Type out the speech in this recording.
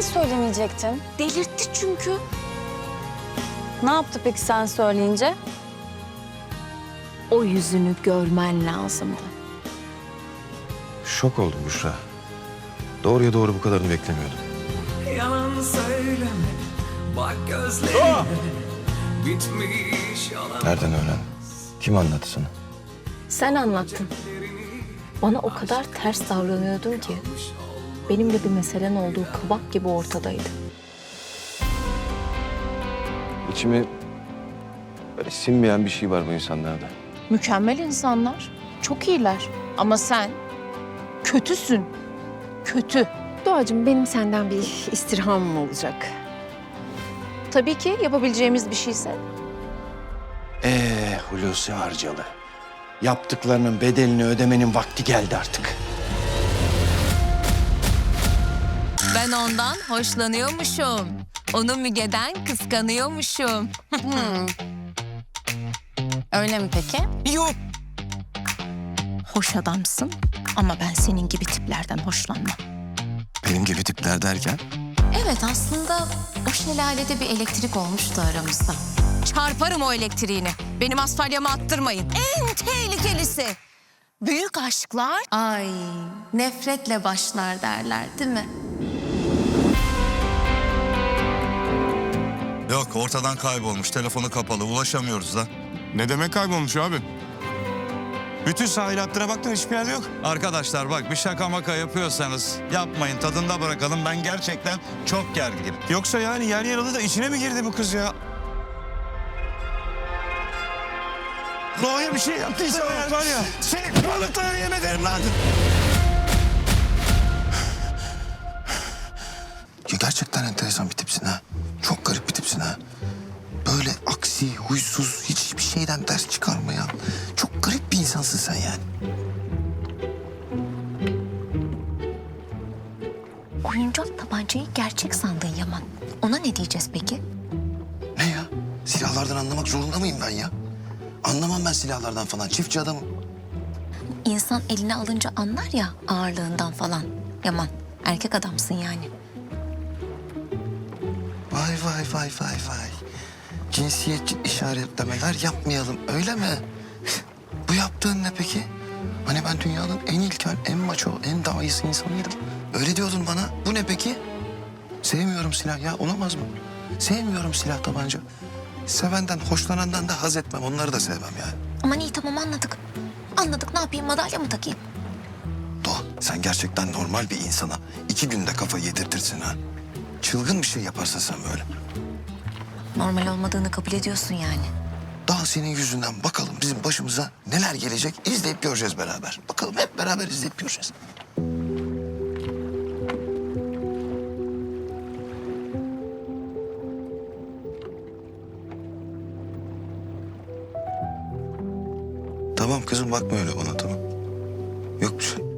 hani söylemeyecektin? Delirtti çünkü. Ne yaptı peki sen söyleyince? O yüzünü görmen lazımdı. Şok oldum Büşra. Doğruya doğru bu kadarını beklemiyordum. Yalan söyleme, bak gözlerine bitmiş yalan. Nereden öğrendin? Kim anlattı sana? Sen anlattın. Bana o kadar ters davranıyordun ki benimle bir meselen olduğu kabak gibi ortadaydı. İçime böyle sinmeyen bir şey var bu insanlarda. Mükemmel insanlar, çok iyiler. Ama sen kötüsün. Kötü. Doğacığım, benim senden bir istirhamım olacak. Tabii ki yapabileceğimiz bir şeyse. Hulusi Harcalı. Yaptıklarının bedelini ödemenin vakti geldi artık. Ben ondan hoşlanıyormuşum. Onu Müge'den kıskanıyormuşum. Öyle mi peki? Yok. Hoş adamsın ama ben senin gibi tiplerden hoşlanmam. Benim gibi tipler derken? Evet, aslında o şelalede bir elektrik olmuştu aramızda. Çarparım o elektriğini. Benim asfalyama attırmayın. En tehlikelisi. Büyük aşklar... Ay, nefretle başlar derler değil mi? Yok, ortadan kaybolmuş. Telefonu kapalı. Ulaşamıyoruz da. Ne demek kaybolmuş abi? Bütün sahil hattına baktım, hiçbir yerde yok. Arkadaşlar bak, bir şaka maka yapıyorsanız yapmayın. Tadında bırakalım. Ben gerçekten çok gerginim. Yoksa yani yer yarıldı da içine mi girdi bu kız ya? Doğaya bir şey yaptıysa var ya, seni balıklara yem ederim lan. Ya gerçekten enteresan bir tipsin ha. Çok garip bir tipsin ha. Böyle aksi, huysuz, hiçbir şeyden ders çıkarmayan. Çok garip bir insansın sen yani. Oyuncak tabancayı gerçek sandın Yaman. Ona ne diyeceğiz peki? Ne ya? Silahlardan anlamak zorunda mıyım ben ya? Anlamam ben silahlardan falan. Çiftçi adamım. İnsan eline alınca anlar ya ağırlığından falan. Yaman, erkek adamsın yani. Vay vay vay vay vay. Cinsiyetçi işaretlemeler yapmayalım, öyle mi? Bu yaptığın ne peki? Hani ben dünyanın en ilkel, en maço, en dayısı insanıydım. Öyle diyordun bana. Bu ne peki? Sevmiyorum silah ya, olamaz mı? Sevmiyorum silah tabanca. Sevenden, hoşlanandan da haz etmem. Onları da sevmem yani. Aman iyi tamam anladık. Anladık, ne yapayım, madalya mı takayım? Doğa, sen gerçekten normal bir insana 2 günde kafayı yedirtirsin ha. Çılgın bir şey yaparsın sen böyle. Normal olmadığını kabul ediyorsun yani. Daha senin yüzünden bakalım bizim başımıza neler gelecek, izleyip göreceğiz beraber. Bakalım hep beraber izleyip göreceğiz. Tamam kızım, bakma öyle bana, tamam. Yok bir şey.